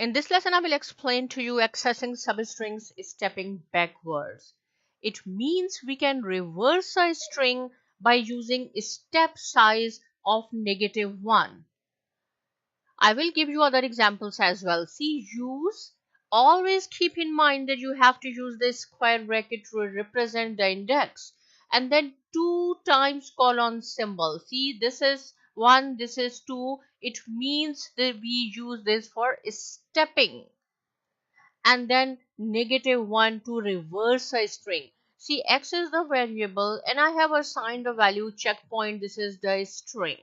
In this lesson, I will explain to you accessing substrings stepping backwards. It means we can reverse a string by using step size of -1. I will give you other examples as well. See, always keep in mind that you have to use the square bracket to represent the index and then 2 times colon symbol. See, this is 1, this is 2. It means that we use this for stepping, and then -1 to reverse a string. See, x is the variable and I have assigned a value checkpoint. This is the string.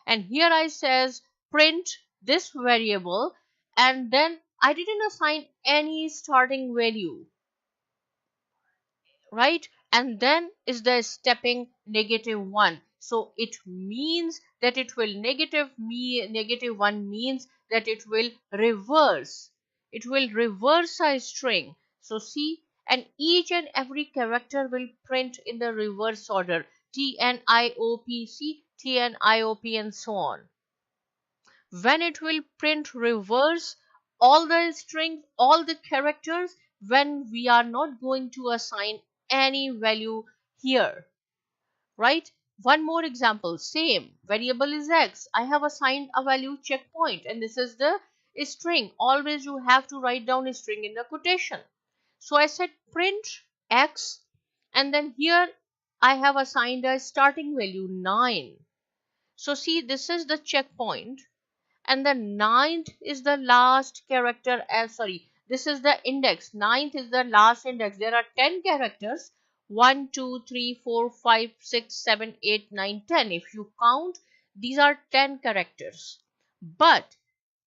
And here I says print this variable, and then I didn't assign any starting value, right? And then is the stepping -1. So it means that it will -1 means that it will reverse. It will reverse a string. So see, and each and every character will print in the reverse order. TNIOP, see, TNIOP and so on. When it will print reverse all the strings, all the characters, when we are not going to assign any value here, right? One more example, same variable is x. I have assigned a value checkpoint and this is the string. Always you have to write down a string in the quotation. So I said print x, and then here I have assigned a starting value 9. So see, this is the checkpoint, and the 9th is the last character. This is the index. 9th is the last index. There are 10 characters. 1 2 3 4 5 6 7 8 9 10. If you count, these are 10 characters, but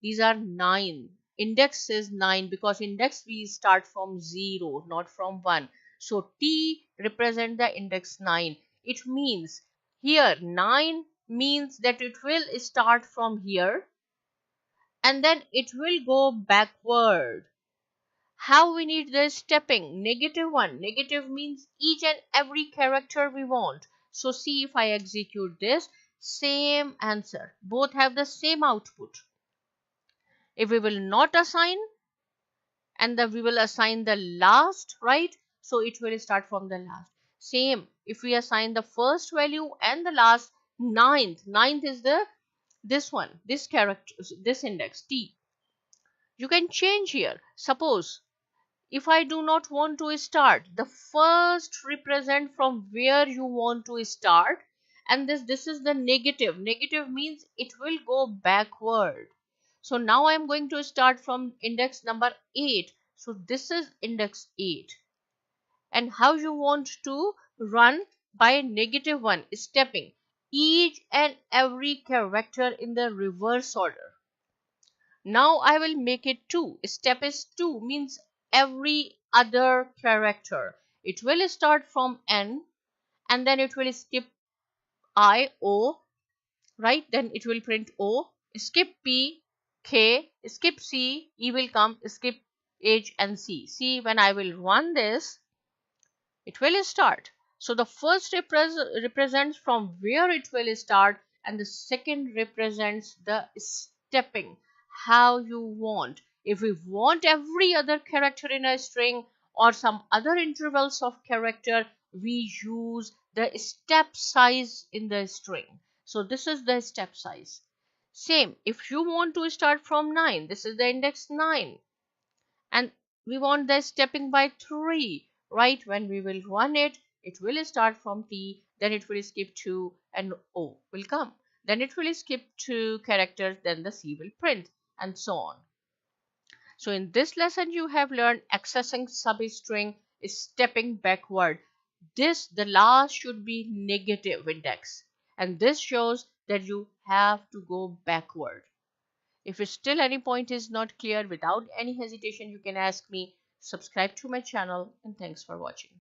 these are 9. Index is 9 because index we start from 0, not from 1. So T represent the index 9. It means here 9 means that it will start from here and then it will go backward. How we need the stepping? -1. Negative means each and every character we want. So see, if I execute this, same answer. Both have the same output. If we will not assign, and we will assign the last, right? So it will start from the last. Same, if we assign the first value and the last, 9th. 9th is the this one, this character, this index T. You can change here. Suppose if I do not want to start, the first represent from where you want to start, and this is the negative. Negative means it will go backward. So now I am going to start from index number 8. So this is index 8. And how you want to run? By -1, stepping each and every character in the reverse order. Now I will make it 2. Step is 2 means every other character. It will start from N and then it will skip I, O, right? Then it will print O, skip P, K, skip C, E will come, skip H and C. See, when I will run this, it will start. So the first represents from where it will start, and the second represents the stepping, how you want. If we want every other character in a string or some other intervals of character, we use the step size in the string. So this is the step size. Same, if you want to start from 9, this is the index 9, and we want the stepping by 3. Right, when we will run it, it will start from T, then it will skip 2 and O will come. Then it will skip 2 characters, then the C will print and so on. So in this lesson you have learned accessing substring is stepping backward. The last should be negative index, and this shows that you have to go backward. If still any point is not clear, without any hesitation you can ask me. Subscribe to my channel, and thanks for watching.